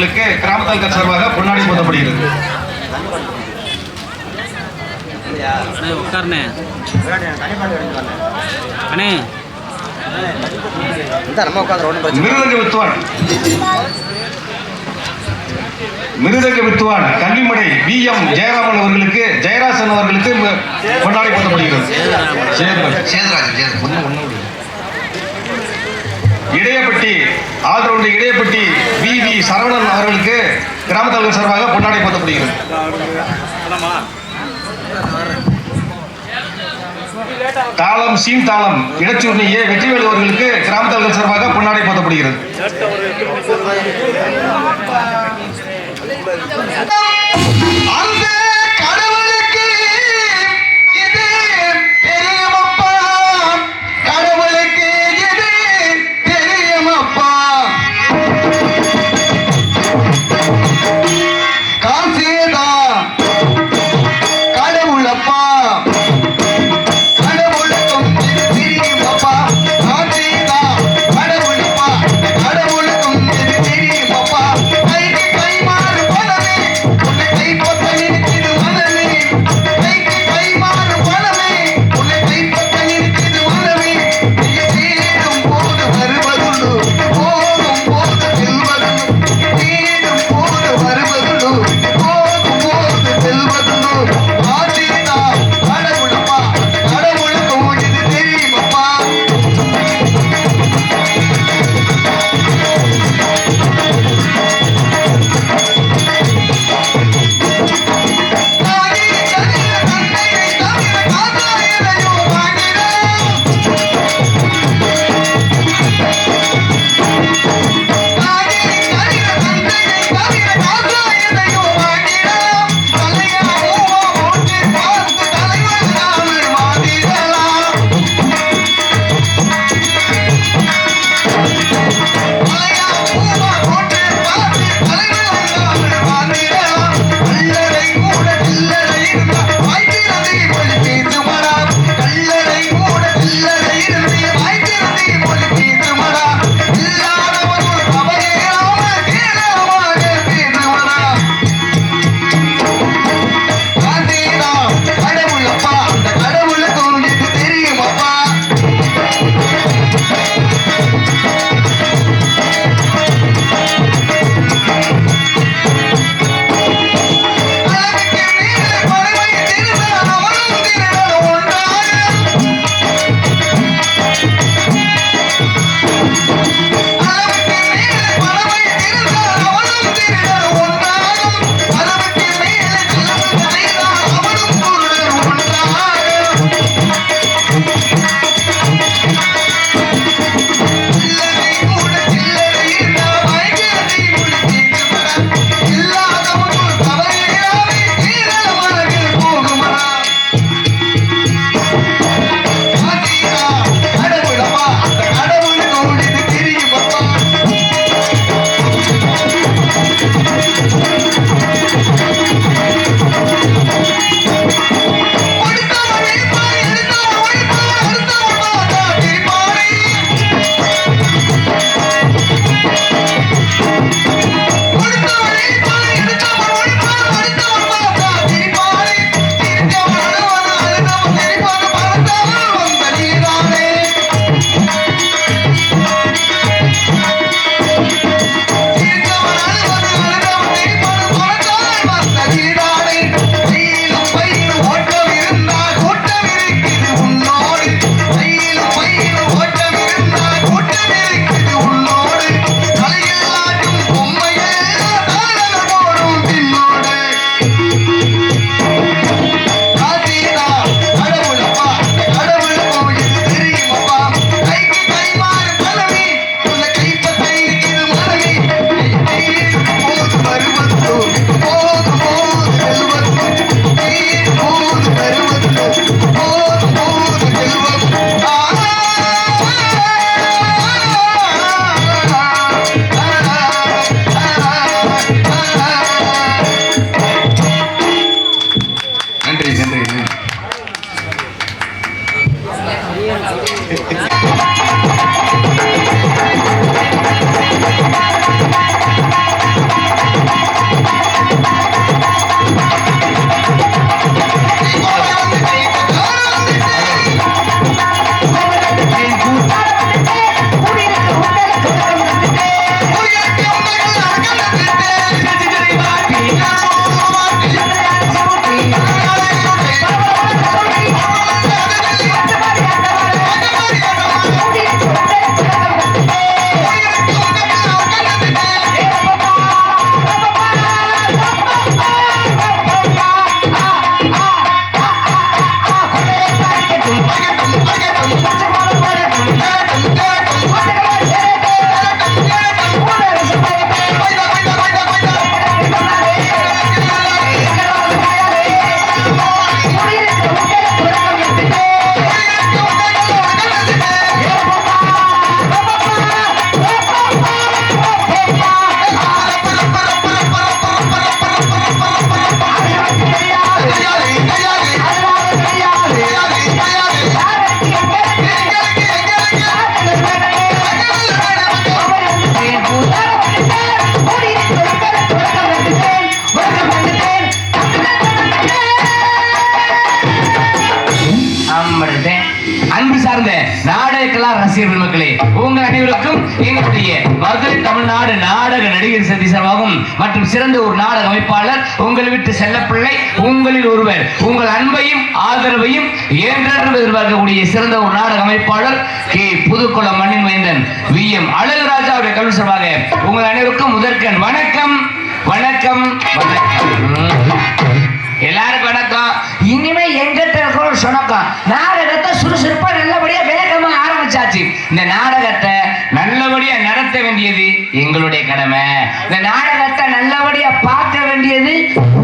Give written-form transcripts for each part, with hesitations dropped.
அவர்களுக்கு கிராம தலைவர் சார்பாக பொன்னாடை போதப்படுகிறது. மிருதங்க வித்துவான் கன்னிமடை VM ஜெயராமன் அவர்களுக்கு ஜெயராசன் அவர்களுக்கு கொண்டாடி போடப்படுகிறது. இடையப்பட்டி ஆல்ரவுண்டர் இடையப்பட்டி VV சரவணன் அவர்களுக்கு கிராம தலைவர் சார்பாக கொண்டாடி போடப்படுகிறது. தாளம் சீன் தாளம் இடச்சூர்ணியே வெற்றிவேலு அவர்களுக்கு கிராம தலைவர் சார்பாக பொன்னாடை போதப்படுகிறது. கடவுளுக்கும் தெரியும் அப்பா, கை மாறு பலமே சார்ந்த நாடகக்கலா ரசிகர் பெருமக்களே, உங்கள் அனைவருக்கும் எங்களுடைய மதுரை தமிழ்நாடு நாடக நடிகர் சதி சார்பாகவும் மற்றும் சிறந்த ஒரு நாடக அமைப்பாளர் உங்கள் வீட்டு செல்லப்பிள்ளை உங்களில் ஒருவர் உங்கள் அன்பையும் ஆதரவையும் என்றென்றும் எதிர்பார்க்கக்கூடிய சிறந்த ஒரு நாடக அமைப்பாளர் கே புதுக்குளம் மண்ணின் மைந்தன் வி.எம். அழகுராஜா அவருடைய கல்வி சார்பாக உங்கள் அனைவருக்கும் முதற்கண் வணக்கம் வணக்கம் வணக்கம். எல்லாருக்கும் வணக்கம். இனிமே எங்கிட்ட இருக்கிற சொன்னக்கம் நாடகத்தை சுறுசுறுப்பா நல்லபடியா வேகமா ஆரம்பிச்சாச்சு. இந்த நாடகத்தை நல்லபடியா நடத்த வேண்டியது எங்களுடைய கடமை. இந்த நாடகத்தை நல்லபடியா பார்க்க வேண்டியது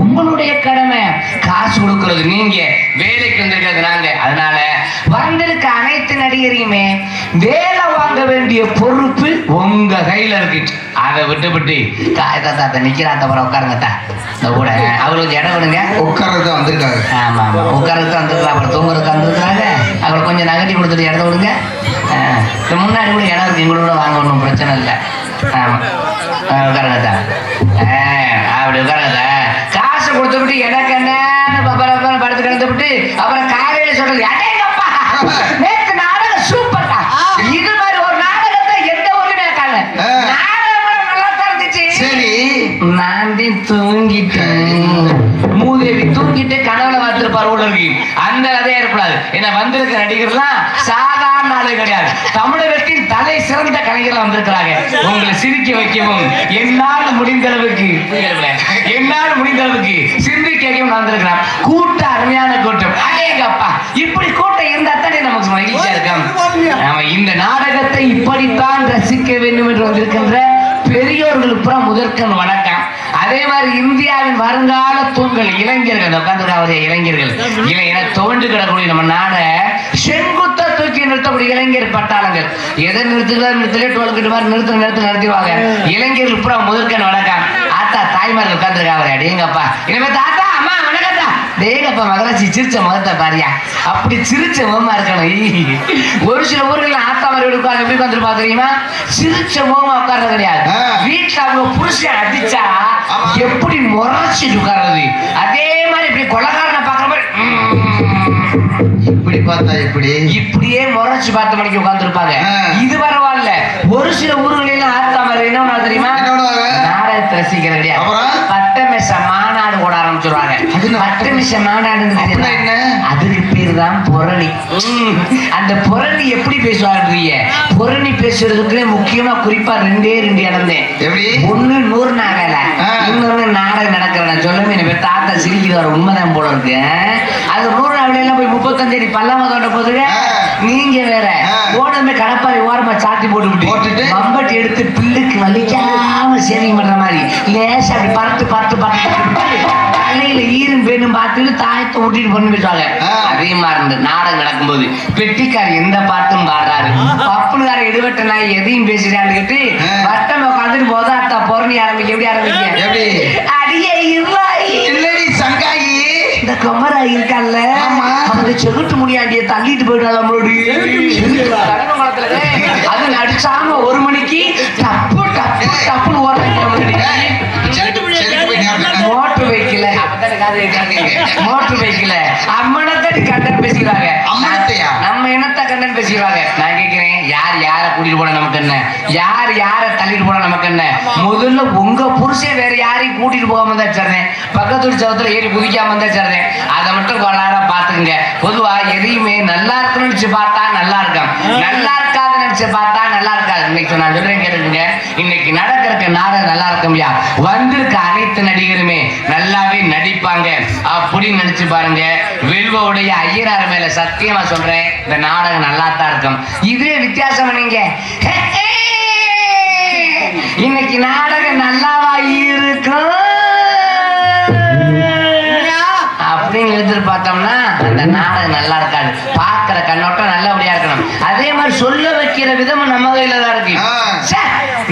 உங்களுடைய கடமை. காசு கொடுக்கிறது நீங்க, வேலைக்கு வந்திருக்கிறது நாங்க. அதனால வந்திருக்க அனைத்து நடிகரையுமே வேலை வாங்க வேண்டிய பொறுப்பு உங்க கையில இருக்கு. அதை விட்டுவிட்டு தாத்தா நிக்கிறாத்த அப்புறம் உட்காருங்கத்தா இந்த கூட அவங்களுக்கு இடம் விடுங்க. உட்கார்றது வந்திருக்காங்க. ஆமா ஆமா உட்கார்றதுக்கு வந்திருக்கலாம், அப்புறம் தூங்குறதுக்கு வந்திருக்கிறாங்க. அவங்களை கொஞ்சம் நகட்டி கொடுத்துட்டு இடத்த விடுங்க. முன்னாடி கூட இடம் இருக்கு, எங்களோட வாங்க ஒன்றும் பிரச்சனை இல்லை. ஆமா உட்காருங்கத்தா. அப்படி உட்காருங்கத்தா. காசு கொடுத்து விட்டு எனக்கு என்னன்னு படுத்து கிடந்து விட்டு அப்புறம் காலையில சொல்றது அடேங்கப்பா நேற்று நாடகம் சூப்பர் தான். இது மாதிரி ஒரு நாடகத்தை எந்த ஊர்லயுமே இருக்காங்க. நாடகம் நல்லா தான் இருந்துச்சு. சரி நான் தூங்கிட்டேன். மூதேவி தூங்கிட்டு கனவுல பார்த்திருப்பார் உள்ள இருக்கு. அந்த கதையா இருக்கக்கூடாது. என்ன வந்திருக்க நடிகர்லாம் சாதாரண ஆளு கிடையாது. தமிழகத்தின் தலை சிறந்த கலைஞர்கள் வந்திருக்கிறாங்க. உங்களை சிரிக்க வைக்கவும் என்னால் முடிந்த அளவுக்கு சிந்திக்க வைக்கவும் வந்திருக்கிறான். கூட்டம் அருமையான கூட்டம். அடேங்கப்பா இப்படி கூட்டம் இருந்தா தானே நமக்கு மகிழ்ச்சியா இருக்கும். நாம இந்த நாடகத்தை இப்படித்தான் ரசிக்க வேண்டும் என்று வந்திருக்கின்ற பெரியோர்களுக்கு புறம் முதற்கண் வணக்கம். அதே மாதிரி இந்தியாவின் வருங்கால தூண்கள் இளைஞர்கள் உட்கார்ந்து இளைஞர்கள் இளைஞர தோன்று கிடக்கூடிய நம்ம நாட செங்குத்த தூக்கி நிறுத்தக்கூடிய இளைஞர் பட்டாளங்கள் எதை நிறுத்துகிற டோல்கிட்ட மாதிரி நிறுத்திடுவாங்க. இளைஞர்கள் புறம் முதற்கண் வணக்கம். ஆத்தா தாய்மார்கள் உட்கார்ந்துருக்காங்க. அடேங்கப்பா இனிமே தாத்தா அம்மா வணக்கத்தா. டேங்கப்பா மகராட்சி சிரிச்ச முகத்தை பாரியா, அப்படி சிரிச்ச முகமா இருக்கணும். ஒரு சில ஊர்கள் ஆத்தா மாதிரி உட்கார்ந்து எப்படி உட்காந்துருப்பா தெரியுமா? சிரிச்ச முகமா உட்கார்றது கிடையாது. வீட்டுல அவங்க புருஷன் அடிச்சா எப்படி முறைச்சிட்டு உட்கார்றது, அதே மாதிரி இப்படி கொலைகாரனை பாக்குற மாதிரி இப்படி பார்த்தா இப்படியே முறைச்சு பார்த்த மணிக்கு உட்கார்ந்து இருப்பாங்க. இது பரவாயில்ல. ஒரு சில ஊர்களில் ஆத்தா மாதிரி என்ன தெரியுமா? நாடகத்தை ரசிக்கிற கிடையாது. பட்டமேச மாநாடு போட ஆரம்பிச்சிருவாங்க. பட்டமேச மாநாடு என்ன? அதுக்கு பேர் தான் புரணி. அந்த புரணி எப்படி பேசுவாங்க? புரணி பேசுறதுக்கு முக்கியமா குறிப்பா ரெண்டே இடம் தான். ஒண்ணு 100 நாகல, இன்னொன்னு நாடகம் நடக்கிற சொல்லுமே. எனக்கு தாத்தா சிரிக்கிறார், உண்மைதான் போல இருக்கு. அது 100 நாவலாம் போய் 35 அடி பல்லாம தோட்ட போதுங்க. நீங்க வேற ஓடமே கடப்பாரி ஓரமா சாத்தி போட்டுட்டு மம்பட்டி எடுத்து பில்லுக்கு வலிக்காம சேவிங் பண்ற மாதிரி லேசா அப்படி பார்த்து தலையில ஈரும் பேரும் பார்த்துட்டு தாயத்தை ஊட்டிட்டு பண்ணி விட்டாங்க. அதே மாதிரி இந்த நாடகம் நடக்கும்போது பெட்டிக்கார் எந்த பாட்டும் பாடுறாரு, பப்புனுக்கார எடுவட்ட நாய் எதையும் பேசுறான்னு கேட்டு வட்டம் உட்காந்துட்டு போதாத்தா பொறணி ஆரம்பிக்க. எப்படி ஆரம்பிக்க? அடியே இல்லடி சங்காயி இந்த கொமரா இருக்கான்ல, அந்த செகுட்டு முடியாண்டிய தள்ளிட்டு போயிட்டாங்க. அது நடிச்சாம 1 மணிக்கு டப்பு டப்பு டப்புன்னு ஓடுறாங்க. மோட்டர் வைக்கல அம்மனத்தடி கண்டன் பேசிக்கிறாங்க. நம்ம என்னத்த கண்டன் பேசிக்கிறாங்க. நான் கேட்கிறேன், யார் யார கூட்டிட்டு போன நமக்கு என்ன, யார் யார தள்ளிட்டு போன நமக்கு என்ன? முதல்ல உங்க புருஷன் வேற யாரையும் கூட்டிட்டு போகாம தான் சேர்றேன், பக்கத்து சவத்துல ஏறி குதிக்காம தான் சேர்றேன். அதை மட்டும் கொள்ளாரா பாத்துக்குங்க. பொதுவா எதையுமே நல்லா இருக்குன்னு நினைச்சு பார்த்தா நல்லா இருக்கும், நல்லா இருக்காது நினைச்சு பார்த்தா நல்லா இருக்காது. இன்னைக்கு நான் சொல்றேன் கேட்டுக்குங்க. இன்னைக்கு நடக்கிறக்க நாடகம் நல்லா இருக்கும்யா. வந்திருக்க அனைத்து நடிகருமே நல்லாவே நடிப்பாங்க அப்படின்னு நினைச்சு பாருங்க. வெல்வோடைய ஐயனார் மேல சத்தியமா சொல்றேன், இந்த நாடகம் நல்லா தான் இருக்கும். இதுவே வித்தியாசம் நீங்க இன்னைக்கு நாடகம் நல்லாவா இருக்கும் அப்படின்னு எதிர்பார்த்தோம்னா அந்த நாடகம் நல்லா இருக்காது. பாக்குற கண்ணோட்டம் நல்லபடியா இருக்கணும். அதே மாதிரி சொல்ல வைக்கிற விதமும் நம்ம கையில தான் இருக்கு.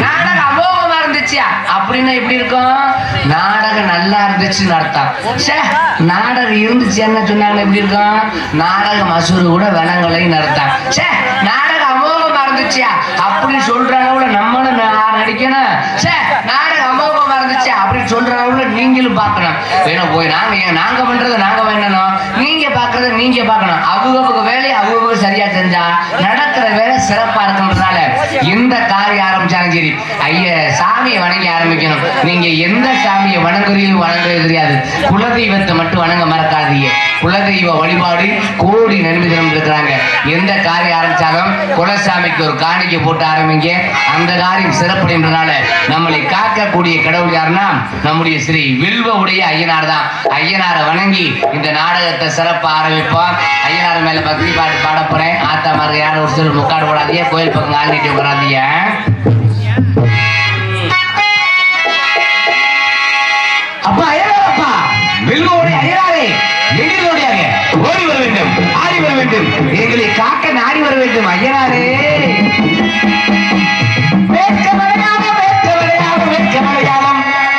நாடகம் அமோகமா இருந்துச்சியா அப்படின்னா எப்படி இருக்கும்? நாடகம் நல்லா இருந்துச்சுன்னு அர்த்தம். நாடகம் இருந்துச்சு என்ன சொன்னாங்க எப்படி இருக்கும்? நாடகம் மசூரு கூட வனங்களையும் அர்த்தம். நாடகம் அமோகமா இருந்துச்சியா அப்படின்னு சொல்றாங்க கூட நம்மளும் நடிக்கணும். நாடகம் அமோகமா இருந்துச்சு போச்சு அப்படின்னு சொல்ற அளவுல நீங்களும் பார்க்கணும். வேணும் போய் நாங்க பண்றதை நாங்க வேணும், நீங்க பாக்குறத நீங்க பார்க்கணும். அவங்க வேலையை அவங்க சரியா செஞ்சா நடக்கிற வேலை சிறப்பா இருக்குன்றதுனால எந்த காரியம் ஆரம்பிச்சாலும் சரி ஐயா சாமியை வணங்கி ஆரம்பிக்கணும். நீங்க எந்த சாமியை வணங்குறீங்க வணங்குறது தெரியாது, குலதெய்வத்தை மட்டும் வணங்க மறக்காதீங்க. குலதெய்வ வழிபாடு கோடி நன்மை தினம் இருக்கிறாங்க. எந்த காரியம் ஆரம்பிச்சாலும் குலசாமிக்கு ஒரு காணிக்கை போட்டு ஆரம்பிங்க, அந்த காரியம் சிறப்புடையதுனால நம்மளை காக்கக்கூடிய கடவுள் யாருன்னா நம்முடைய ஸ்ரீ வில்வ உடைய ஐயனார் தான். ஐயனாரை வணங்கி இந்த நாடகத்தை சிறப்பா ஆரம்பிப்போம். ஐயனார் மேல பக்தி பாட்டு பாட போறேன். ஆத்தா மாதிரி யாரும் ஒரு சில முக்காடு போடாதீங்க, கோயில் பக்கம் ஆண்டிட்டு உட்காராதீங்க. அப்பா ஐயனாரப்பா, வில்வ ஐயனாரே, எங்களுடையாக ஓடி வர வேண்டும், ஆடி வர வேண்டும், எங்களை காக்க நாடி வர வேண்டும். ஐயனாரே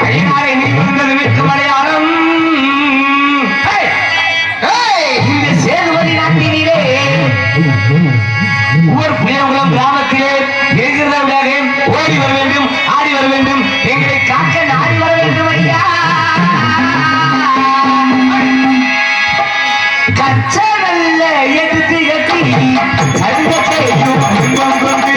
ஐயனாரே நீ வந்தது வெட்க மலையாளம். இந்த சேதுபதி நாட்டினிலே ஊர் புயகுளம் கிராமத்திலே எதிர்ந்தவர்களாக ஓடி வர வேண்டும், ஆடி வர வேண்டும், எங்களை காக்க நாடி வர வேண்டும். ஐயா கச்சனல்ல எடுத்து கட்டி அழுகத்தை துன்பம் கொண்டு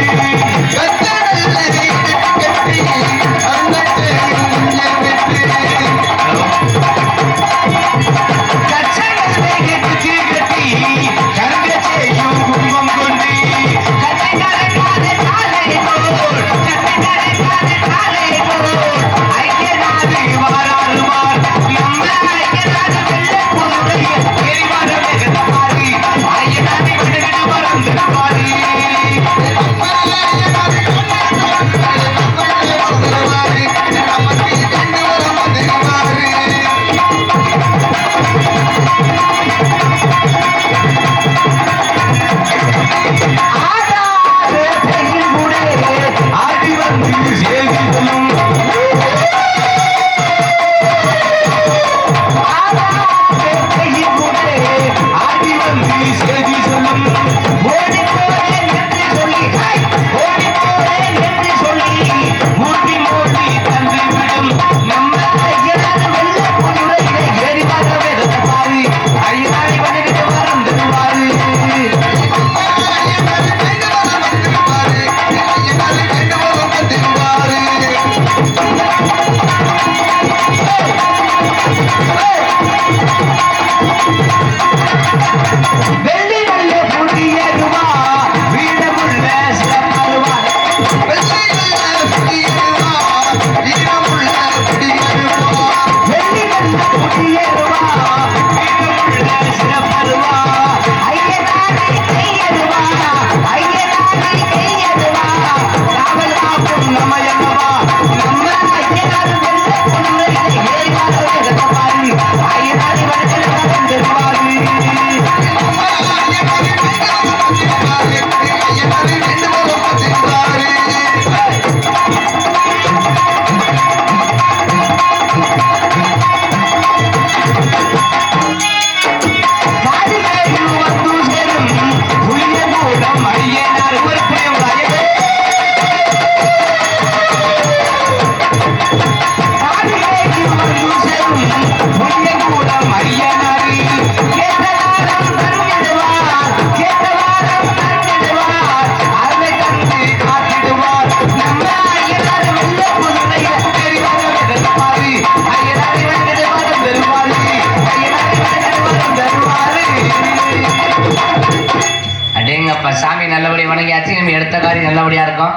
சாமி நல்லபடியா வணங்கியாச்சு. நம்ம எடுத்த காரியம் நல்லபடியா இருக்கும்.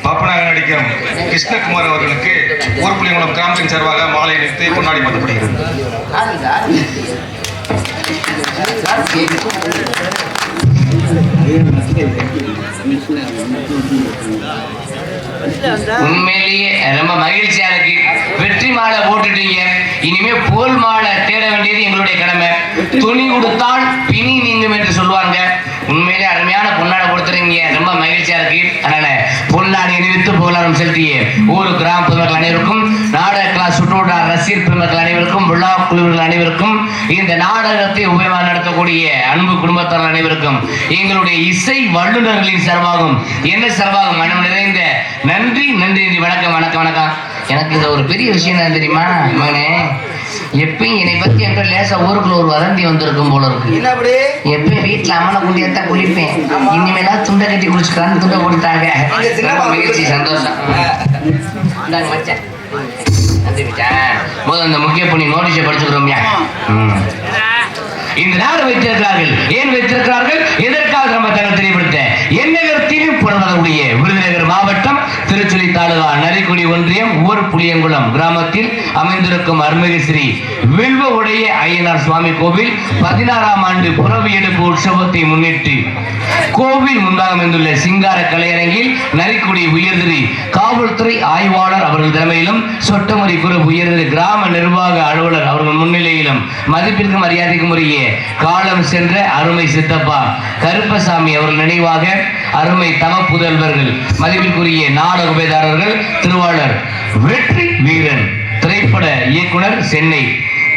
பாப்பனாக நடிக்கும் கிருஷ்ணகுமார் அவர்களுக்கு ஊர்புலிங்குளம் கிராமத்தின் சார்பாக மாலை அணிவித்து கொண்டாடி பண்ணப்படுகிறது. உண்மையிலேயே ரொம்ப மகிழ்ச்சியா இருக்கு. வெற்றி மாலை போட்டுட்டீங்க, இனிமே போல் மாலை தேட வேண்டியது எங்களுடைய கடமை. துணி கொடுத்தால் பிணி நீங்கும் என்று சொல்லுவாங்க. உண்மையிலே அருமையான பொன்னாடை கொடுத்துறீங்க, ரொம்ப மகிழ்ச்சியா இருக்கு. அதனால பொன்னாடை அணிவித்து புகழாரம் செலுத்திய ஊர் கிராம பொதுமக்கள் அனைவருக்கும், நாடக கிளாஸ் சுற்றுவட்டார ரசிகர் பெருமக்கள் அனைவருக்கும், விழா குழுவினர் அனைவருக்கும், இந்த நாடகத்தை உபயமாக நடத்தக்கூடிய அன்பு குடும்பத்தார் அனைவருக்கும், எங்களுடைய இசை வல்லுநர்களின் சார்பாகவும் என்ன சார்பாகவும் மனம் நிறைந்த நன்றி நன்றி. வணக்கம் வணக்கம் வணக்கம். எனக்கு இது ஒரு பெரிய விஷயம் என்ன தெரியுமா மகனே? எப்பயும் என்னை பத்தி என்ற லேசா ஊருக்குள்ள ஒரு வதந்தி வந்திருக்கும் போல இருக்கு. எப்பயும் வீட்டுல அம்மனை குண்டியத்தான் குளிப்பேன், இனிமேலா துண்டை கட்டி குளிச்சுக்கான்னு துண்டை கொடுத்தாங்க. மகிழ்ச்சி, சந்தோஷம். மச்சான் முதல் அந்த முக்கிய பண்ணி நோட்டீஸை படிச்சுக்கிறோம்யா. இந்த நாடு வைத்திருக்கிறார்கள். ஏன் வைத்திருக்கிறார்கள், எதற்காக நம்ம தங்கள் தெரியப்படுத்த எண்ணகரத்திலும் புறநகருடைய விருதுநகர் மாவட்டம் திருச்சுழி தாலுகா நரிக்குடி ஒன்றியம் ஊர் புளியங்குளம் கிராமத்தில் அமைந்திருக்கும் அருள்மிகு ஸ்ரீ வில்வ உடைய ஐயனார் சுவாமி கோவில் 16ஆம் ஆண்டு புறவி எடுப்பு உற்சவத்தை முன்னிட்டு கோவில் முன்பாக அமைந்துள்ள சிங்கார கலையரங்கில் நரிக்குடி உயர்திரி காவல்துறை ஆய்வாளர் அவர்கள் தலைமையிலும் சொட்டமரி குரு உயர்திரி கிராம நிர்வாக அலுவலர் அவர்கள் முன்னிலையிலும் மதிப்பிற்கும் மரியாதைக்கும் உரிய காலம் சென்ற அருமை சித்தப்பா கருப்பசாமி அவர்கள் நினைவாக அருமை தம புதல்வர்கள் மதிப்பிற்குரிய நாடக உபயதாரர்கள் திருவாளர் வெற்றி வீரன் திரைப்பட இயக்குனர் சென்னை,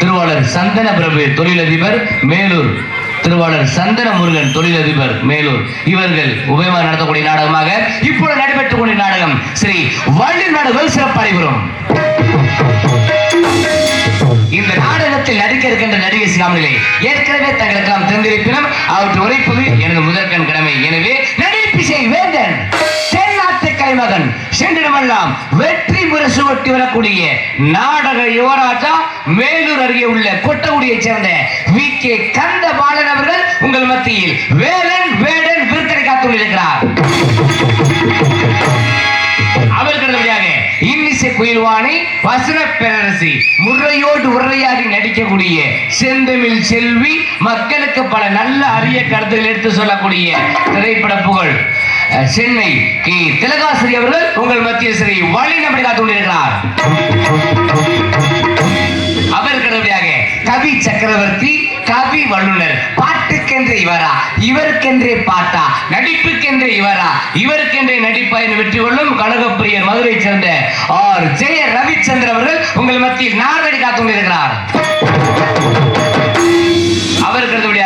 திருவாளர் சந்தன பிரபு தொழிலதிபர் மேலூர், திருவாளர் சந்தன முருகன் தொழிலதிபர் மேலூர் இவர்கள் உபயமாக நடத்தக்கூடிய நாடகமாக இப்பொழுது நடைபெற்றுக் கொண்ட நாடகம் ஸ்ரீ வள்ளி நாடகம் சிறப்படைபெறும். இந்த நாடகத்தில் நடிக்க இருக்கின்ற நடிகை சிகாமணிகளை ஏற்கனவே தங்களுக்கெல்லாம் தெரிந்திருப்பினும் அவற்றை உரைப்பது எனது முதற்கண் கடமை. எனவே நடிப்பிசை வேந்தன் தென்னாட்டு கலைமகன் சென்றிடமெல்லாம் வெற்றி முரசு ஒட்டி வரக்கூடிய நாடக யுவராஜா மேலூர் அருகே உள்ள கொட்டகுடியைச் சேர்ந்த வி.கே. கந்தபாலன் அவர்கள் உங்கள் மத்தியில் வேலன் வேடன் விருக்கரை காத்துள்ளிருக்கிறார். அவர்களுடைய இன்னிசை குயில்வாணி வசன பேரரசி முறையோடு உரையாடி நடிக்கக்கூடிய செந்தமிழ் செல்வி மக்களுக்கு பல நல்ல அரிய கருத்துக்கள் எடுத்து சொல்லக்கூடிய திரைப்பட புகழ் சென்னை கே. திலகாசிரி அவர்கள் உங்கள் மத்தியில் ஸ்ரீ வள்ளி நம்பரை காத்துக் கொண்டிருக்கிறார். அவர்களுடைய கவி சக்கரவர்த்தி கவி வல்லுனர், பாட்டுக்கென்றே இவரா, இவருக்கென்றே பாட்டா, நடிப்புக்கென்றே இவரா, இவருக்கென்றே நடிப்பா என்று வெற்றி கொள்ளும் கழகப்பிரியர் மதுரை சேர்ந்த ஆர் ஜெய ரவிச்சந்திரன் அவர்கள் உங்கள் மத்தியில் நாடடி காத்துக் கொண்டிருக்கிறார். அவர்களுடைய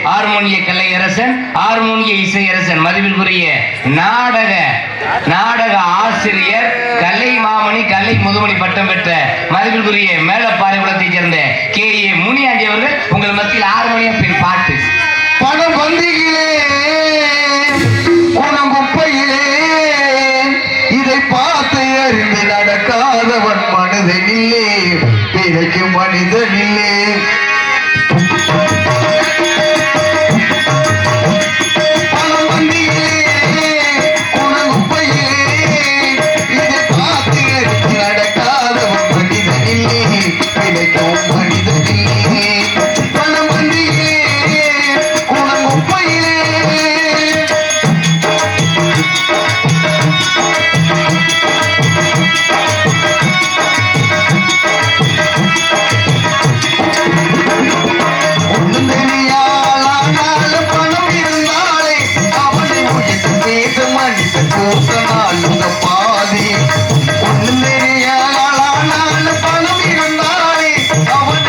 ஹார்மோனிய கலையரசன், ஹார்மோனிய இசையரசன், மதிப்பிற்குரிய நாடக ஆசிரியர், கலை மாமணி, கலை முதுமணி பட்டம் பெற்ற மதிப்பிற்குரிய மேலப்பாறை குளத்தைச் சேர்ந்த கே.ஏ. முனியாண்டி அவர்கள் உங்கள் மத்தியில் ஹார்மோனியம் பின் பாட்டு. பணம் வந்திகளே குணங்குப்பையிலே இதை பார்த்து அறிந்து நடக்காதவன் மனிதனில்லே, பிழைக்கும் மனிதனில்லே. பணம் இருந்தாலே அவன்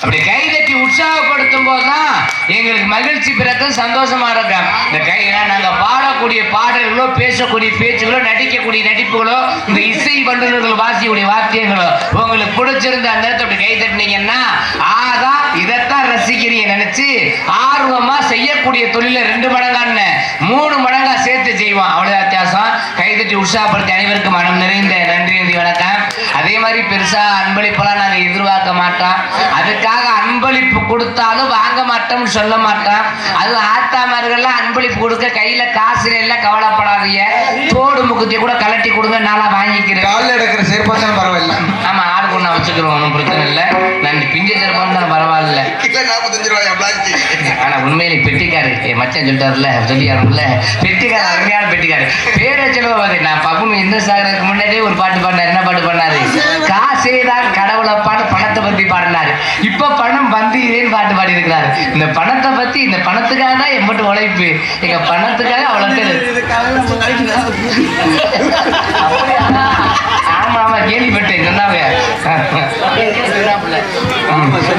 அப்படி கைதட்டி உற்சாகப்படுத்தும் போதுதான் எங்களுக்கு மகிழ்ச்சி பிறக்கும், சந்தோஷமா இருக்கும். இந்த நாங்க பாடக்கூடிய பாடல்களோ, பேசக்கூடிய பேச்சுகளோ, நடிக்கக்கூடிய நடிப்புகளோ, இந்த இசை வல்லுநர்கள் வாசிக்கூடிய வாத்தியங்களோ உங்களுக்கு பிடிச்சிருந்த அந்த நேரத்தை அப்படி கை தட்டினீங்கன்னா ஆகா இதைத்தான் ரசிக்கிறீங்க நினைச்சு ஆர்வமா செய்யக்கூடிய தொழில 2 மடங்கான்னு 3 மடங்கா சேர்த்து செய்வோம். அவ்வளவு வித்தியாசம். கைதட்டி உற்சாகப்படுத்தி அனைவருக்கும் மனம் நிறைந்த நன்றி வணக்கம். அதே மாதிரி பெருசா அன்பளிப்பெல்லாம் நாங்க எதிர்பார்க்க மாட்டோம். அதுக்காக அன்பளிப்பு கொடுத்தாலும் வாங்க மாட்டோம்னு சொல்ல மாட்டோம். அது ஆத்தாமார்கள்லாம் அன்பளிப்பு கொடுக்க கையில காசு எல்லாம் கவலைப்படாதீங்க. தோடு முக்குத்தி கூட கலட்டி கொடுங்க, நாளா வாங்கிக்கிறேன். காலில் எடுக்கிற செருப்பாச்சாலும் பரவாயில்ல. ஆமா, ஆடு கொண்டு வச்சுக்கிறோம், ஒன்றும் பிரச்சனை இல்லை. நன்றி. பிஞ்ச செருப்பான்னு தானே பரவாயில்ல. 45 ரூபாயா பிளாஸ்டிக். ஆனா உண்மையிலே பெட்டிக்காரு மச்சான் சொல்லிட்டாருல, சொல்லியாருல, பெட்டிக்காரு, அருமையான பெட்டிக்காரு. பேரை சொல்லுவா பாரு. நான் பப்பும் இந்த சாகருக்கு முன்னாடியே ஒரு பாட்டு பாடினாரு. என்ன பாட்டு பாடினாரு? காசே தான் கடவுளப்பான்னு பணத்தை பத்தி பாடினாரு. இப்ப பணம் வந்தீரேன்னு பாட்டு பாடி இருக்கிறாரு. இந்த பணத்தை பத்தி, இந்த பணத்துக்காக தான் எம்பட்டு உழைப்பு. எங்க பணத்துக்காக அவ்வளவு பேரு. ஆமா ஆமா, கேள்விப்பட்டேன் சொன்னாங்க.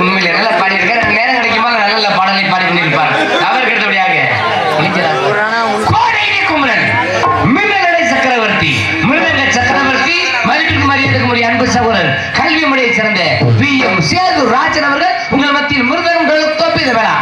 உண்மையில நல்லா பாடி இருக்காரு. நேரம் கிடைக்குமா நல்ல பாடலை பாடி கொண்டிருப்பார். அவருக்கு அடுத்தபடியாக குமரன், மின்னலடை சக்கரவர்த்தி, மிருதங்க சக்கரவர்த்தி, மதிப்பிற்கு மரியாதைக்குரிய அன்பு சகோதரர், கல்வி முறையை சிறந்த PM சேது ராஜன் அவர்கள் உங்கள் மத்தியில் மிருதங்களுக்கு தோப்பித வேளா.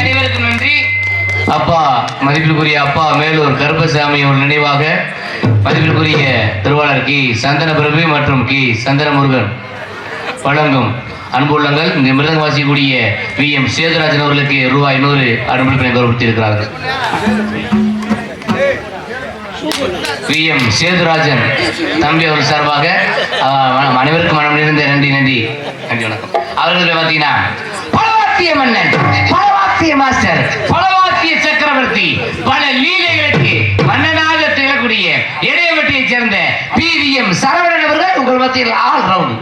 அனைவருக்கும் நன்றி. அப்பா, மதிப்பிற்குரிய அப்பா மேலூர் கருப்பசாமி அவர்கள் நினைவாக மதிப்பிற்குரிய திருவாளர் கி சந்தன பிரபு மற்றும் கி சந்தன முருகன் வழங்கும் அன்புள்ளங்கள் இங்கு மிருதங்க வாசிக்கூடிய PM சேதுராஜன் அவர்களுக்கு ரூபாய் 100 அன்பளிப்பினை கௌரவித்திருக்கிறார்கள். PM சேதுராஜன் தம்பி அவர்கள் சார்பாக அனைவருக்கும் மனம் நிறைந்த நன்றி நன்றி நன்றி வணக்கம். அவர்கள் பார்த்தீங்கன்னா பலவாத்திய மன்னன், பலவாத்திய மாஸ்டர், பலவாத்திய சக்கரவர்த்தி, பல லீலைகளுக்கு மன்னனாக திகழக்கூடிய இடையவட்டியைச் சேர்ந்த PM சரவணன் அவர்கள் உங்கள் மத்தியில் ஆல் ரவுண்ட்.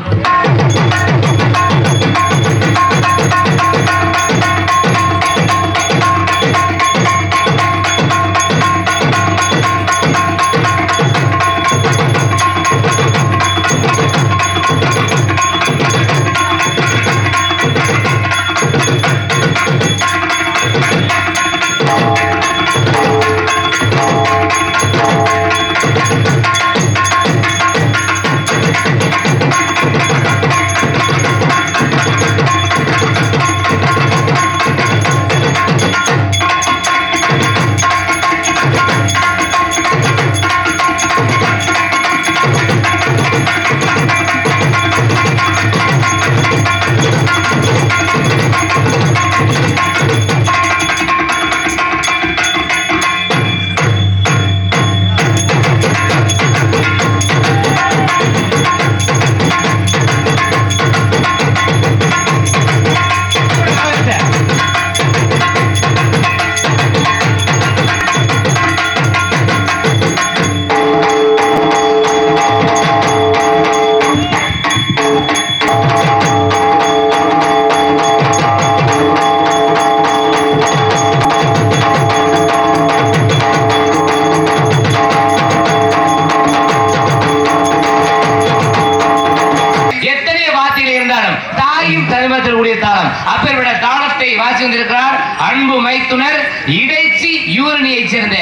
வாழ்த்து வந்திருக்கிறார் அன்பு மைத்துனர் இடைச்சி யூரணியை சேர்ந்த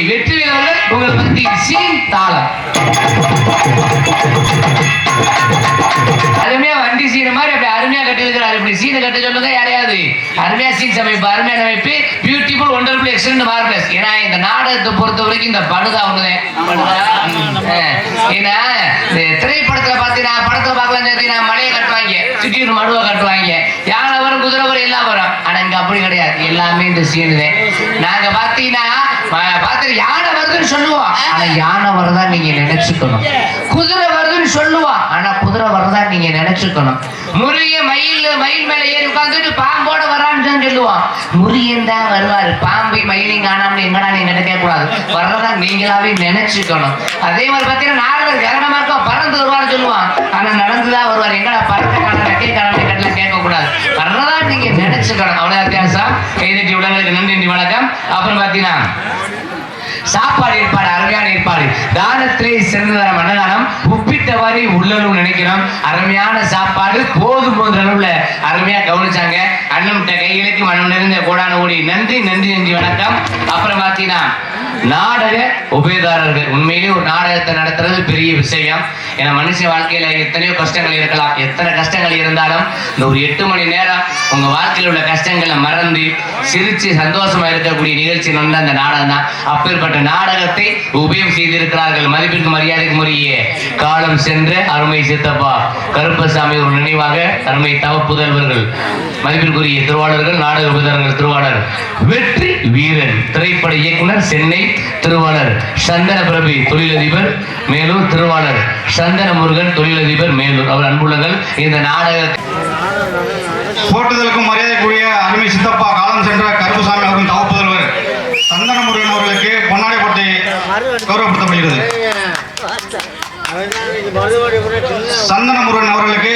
வெற்றிவேல் அவர்கள் உங்கள் மத்தியில் சீன் தாளம். அருமையா வண்டி சீன் மாதிரி அப்படி அருமையா கட்டி இருக்கிறார். இப்படி சீனை கட்ட சொல்லுங்க யாரையாவது. அருமையா சீன் அமைப்பு, அருமையான அமைப்பு, பியூட்டிஃபுல் ஒண்டர்ஃபுல் எக்ஸலன்ட் மார்வெலஸ். ஏன்னா இந்த நாடகத்தை பொறுத்த வரைக்கும் இந்த படுதா ஒண்ணுதான். ஏன்னா திரைப்படத்துல பாத்தீங்கன்னா படத்துல பார்க்கலாம் சேர்த்தீங்கன்னா மலையை கட்டுவாங்க, சுற்றி மடுவை கட்டுவாங்க, யானை வரும் குதிரை வரும் எல்லாம் வரும். ஆனா இங்க அப்படி கிடையாது, எல்லாமே இந்த சீனு தான். நாங்க பாத்தீங்கன்னா யானை வருதுன்னு சொல்லுவோம், ஆனா யானை வரதா நீங்க நினைச்சுக்கணும். குதிரை வருதுன்னு சொல்லுவோம், ஆனா குதிரை வரதா நீங்க நினைச்சுக்கணும். முருகன் மயில் மேல ஏறி உட்காந்துட்டு பாம்போட வரான்னு சொல்லுவான். முருகன் தான் வருவாரு, பாம்பை மயிலையும் காணாம எங்கடா நீங்க கேட்க கூடாது, வர்றதா நீங்களாவே நினைச்சுக்கணும். அதே மாதிரி பாத்தீங்கன்னா நாரதர் கரணமா இருக்கா பறந்து வருவான்னு சொல்லுவான், ஆனா நடந்துதான் வருவார். எங்கடா பறக்க காண ரெக்கை காண கட்டலாம் கேட்க கூடாது, வர்றதா நீங்க நினைச்சுக்கணும். அவ்வளவு வித்தியாசம். கைதட்டி உள்ளவங்களுக்கு நன்றி வணக்கம். அப்புறம் பாத்தீங்கன்னா சாப்பாடு ஏற்பாடு, அருமையான ஏற்பாடு. தானத்திலே சிறந்ததான மன்னதானம், உப்பிட்டவாறு உள்ளலும் நினைக்கிறோம். அருமையான சாப்பாடு, போதும் போன்ற அளவுல அருமையா கவனிச்சாங்க. அண்ணன் கைகளுக்கு மனம் நிறைந்த கோடான ஓடி நன்றி நன்றி நன்றி வணக்கம். அப்புறம் பாத்தீங்கன்னா நாடக உபயதாரர்கள், உண்மையிலே ஒரு நாடகத்தை நடத்துறது பெரிய விஷயம். ஏன்னா மனுஷ வாழ்க்கையில எத்தனையோ கஷ்டங்கள் இருக்கலாம். எத்தனை கஷ்டங்கள் இருந்தாலும் இந்த ஒரு 8 மணி நேரம் உங்க வாழ்க்கையில் உள்ள கஷ்டங்களை மறந்து சிரிச்சு சந்தோஷமா இருக்கக்கூடிய நிகழ்ச்சி வந்து அந்த நாடகம் தான். அப்பேற்பட்ட நாடகத்தை உபயம் செய்திருக்கிறார்கள். மதிப்பிற்கு மரியாதைக்கு முறையே காலம் சென்ற அருமை சித்தப்பா கருப்பசாமி ஒரு நினைவாக அருமை தவ புதல்வர்கள் மதிப்பிற்குரிய திருவாளர்கள், நாடக உபயதாரர்கள் திருவாளர் வெற்றி வீரன், திரைப்பட இயக்குனர் சென்னை திருவாளர் சந்தன பிரபி தொழிலதிபர் மேலூர், திருவாளர் சந்தன முருகன் தொழிலதிபர் மேலூர். அவர் அன்புள்ளங்கள். இந்த நாடக போட்டுதலுக்கும் மரியாதைக்குரிய அருமை சித்தப்பா காலம் சென்ற கருப்புசாமி அவர்கள் தவ புதல்வர் சந்தன முருகன் அவர்களுக்கு பொன்னாடை போட்டு கௌரவப்படுத்தப்படுகிறது. சந்தன முருகன் அவர்களுக்கு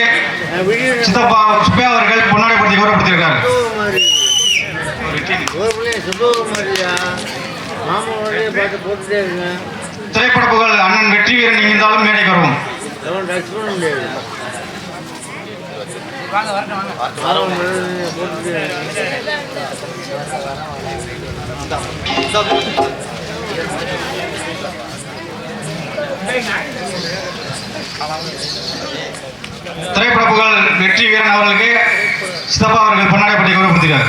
சித்தப்பா சுப்பையா அவர்கள் பொன்னாடை போட்டு கௌரவப்படுத்தியிருக்கார். திரைப்பட புகழ் அண்ணன் வெற்றி வீரன் இருந்தாலும் மேடைக்கு வருவோம். திரைப்பட புகழ் வெற்றி வீரன் அவர்களுக்கு சித்தப்பா அவர்கள் பொன்னாடை பற்றி கௌரவப்படுத்தினார்.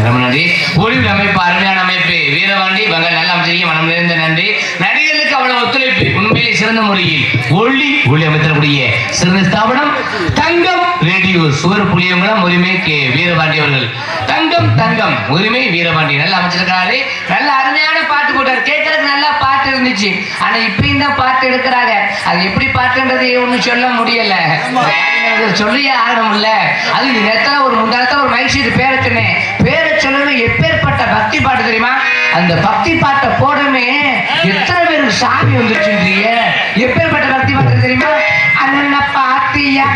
ரொம்ப நன்றி. ஒளிவில் அமைப்பு, அருமையான அமைப்பு, வீரவாண்டி மகள் நல்ல அமைச்சரிக்கை மனம் நிறைந்த நன்றி. நடிகர்களுக்கு அவ்வளவு ஒத்துழைப்பு, உண்மையிலே சிறந்த முறையில் ஒளி அமைத்தக்கூடிய சிறந்த ஸ்தாபனம் தங்கம் ரேடியோ சுவர் புளியங்குளம் உரிமை வீரபாண்டி அவர்கள். தங்கம் உரிமை வீரபாண்டி நல்லா அமைச்சிருக்காரு. நல்ல அருமையான பாட்டு போட்டார், கேட்கறதுக்கு நல்லா பாட்டு இருந்துச்சு. ஆனா இப்ப இந்த பாட்டு எடுக்கிறாங்க, அது எப்படி பாட்டுன்றது ஒன்னும் சொல்ல முடியல, சொல்லியே ஆகணும்ல. அது நேரத்துல ஒரு முந்தானத்துல ஒரு மகிழ்ச்சி பேரை சொன்னேன், பேரை சொல்லணும். எப்பேற்பட்ட பக்தி பாட்டு தெரியுமா? அந்த பக்தி பாட்டை போடமே எத்தனை பேருக்கு சாமி வந்துருச்சுன்றீங்க. எப்பேற்பட்ட பக்தி பாட்டு தெரியுமா? அண்ணன பாத்தியா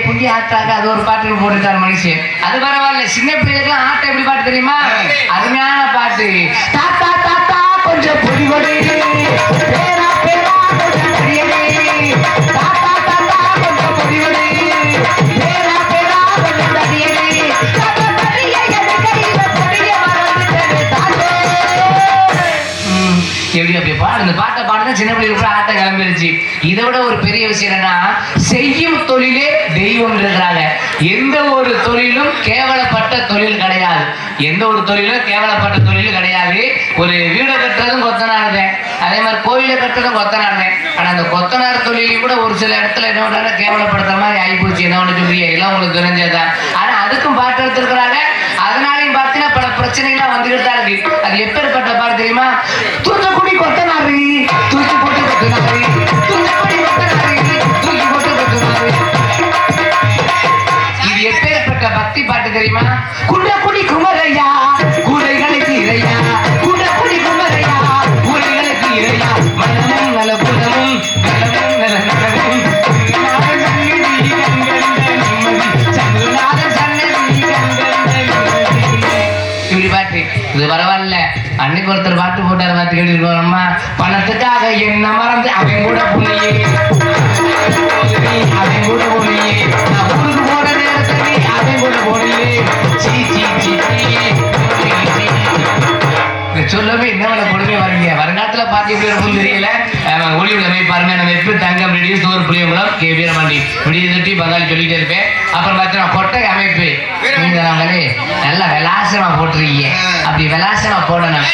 புண்டிய ஆட்டாக அது ஒரு பாட்டு போட்டுட்டார் மனுஷன். அது பரவாயில்ல, சின்ன பிள்ளைகளுக்கு ஆட்டம் எப்படி பாட்டு தெரியுமா? அருமையான பாட்டு. தாத்தா தாத்தா கொஞ்சம் பொடி பொடி, பேரா பேரா கொஞ்சம் பொடியடி, தாத்தா தாத்தா கொஞ்சம் பொடி பொடி, பேரா பேரா கொஞ்சம் பொடியடி, தாத்தா பொடிய என் கையில பொடிய மறந்துட்டே தாத்தே. எப்படி அப்படி பாடு, இந்த பாட்டை பாடுதான் சின்ன பிள்ளைகளுக்கு ஆட்டம் கிளம்பிருச்சு. இதை விட ஒரு பெரிய விஷயம் என்னன்னா, செய்யும் தொழிலே தெய்வம் இருக்கிறாங்க. எந்த ஒரு தொழிலும் கேவலப்பட்ட தொழில் கிடையாது. எந்த ஒரு தொழிலும் கேவலப்பட்ட தொழில் கிடையாது. ஒரு வீடு கட்டுறதும் கொத்தனாருதேன், அதே மாதிரி கோயிலை கட்டுறதும் கொத்தனாருதேன். ஆனா அந்த கொத்தனார் தொழிலையும் கூட ஒரு சில இடத்துல என்ன பண்றாங்க, கேவலப்படுத்துற மாதிரி ஆகிப்போச்சு. என்ன ஒண்ணு சொல்றீங்க, எல்லாம் உங்களுக்கு தெரிஞ்சதுதான். ஆனா அதுக்கும் பாட்டு எடுத்திருக்கிறாங்க. அதனாலையும் பார்த்தீங்கன்னா பல பிரச்சனைகள்லாம் வந்துகிட்டு தான் இருக்கு. அது எப்பேற்பட்ட பாட்டு தெரியுமா? தூத்துக்குடி கொத்தனாரு, தூக்கி போட்டு கொத்தனாரு, தூத்துக்குடி கொத்தனாரு, தூக்கி போட்டு கொத்தனாரு. இது எப்பேற்பட்ட பக்தி பாட்டு தெரியுமா? குண்டக்குடி குமரையா கூரைகளுக்கு இறையா, குண்டக்குடி குமரையா கூரைகளுக்கு இறையா, மனமும் நல குணமும் நலமும் நல நலமும் சன்னதி கண்கண்ட நிம்மதி, சங்குநாத சன்னதி கண்கண்ட நிம்மதி. பாட்டு போட்டாரு பார்த்து கேட்டு இருக்கோம்மா. பணத்துக்காக என்ன மறந்து அவன் கூட போனியே, அவன் கூட போனியே, நான் ஊருக்கு போன நேரத்தில் அவன் கூட போனியே. சீ சீ சீ சொல்லவே என்ன கொடுமை வரீங்க. வருங்காலத்துல பார்த்து எப்படி இருக்கும் தெரியல. ஒளியுள்ள பாருங்க, நம்ம எப்படி தங்கம் ரெடி சோறு புளியங்குளம் கே வீரபாண்டி விடிய தட்டி பங்காளி சொல்லிட்டே இருப்பேன். அப்புறம் பார்த்தா கொட்டை அமைப்பு நீங்களே நல்லா விலாசமா போட்டுருக்கீங்க. அப்படி விலாசமா போடணும்.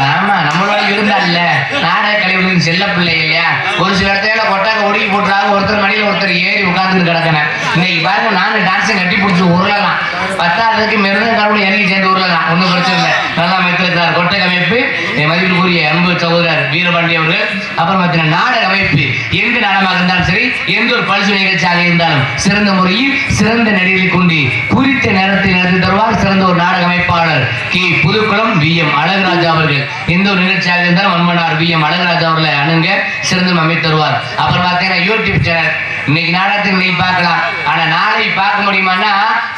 ஆமா, நம்மளோட இருந்தால நாடக கலைவர்களுக்கு செல்ல பிள்ளை இல்லையா. ஒரு சில இடத்துல கொட்டாக்க ஒடுக்கி போட்டுறாங்க. ஒருத்தர் மணியில ஒருத்தர் ஏறி உட்கார்ந்து கிடக்கணும். இன்னைக்கு பாருங்க, நானும் டான்ஸை கட்டி பிடிச்சி உருளலாம். 10ஆவதுக்கு மிருதம் கடவுள் இறங்கி சேர்ந்து உருளலாம். ஒன்றும் பிரச்சனை இல்லை. நல்லா மைத்திருக்கார் கொட்டை அமைப்பு மதிப்பிற்குரிய அன்பு சகோதரர் வீரபாண்டி அவர்கள். அப்புறம் பார்த்தீங்கன்னா நாடக அமைப்பு எந்த நாடகமாக இருந்தாலும் சரி, எந்த ஒரு பரிசு நிகழ்ச்சியாக இருந்தாலும் சிறந்த முறையில் சிறந்த நடிகை கொண்டு குறித்த நேரத்தில் நடத்தி தருவார் சிறந்த ஒரு நாடக அமைப்பாளர் கே புதுக்குளம் VM அழகராஜா அவர்கள். எந்த ஒரு நிகழ்ச்சியாக இருந்தாலும் மன்மனார் VM அழகராஜா அவர்களை அணுங்க சிறந்த அமைத்து தருவார். அப்புறம் பார்த்தீங்கன்னா யூடியூப் சேனல் இன்னைக்கு நாடகத்தை இன்னைக்கு பார்க்கலாம், ஆனா நாளைக்கு பார்க்க முடியுமான்னா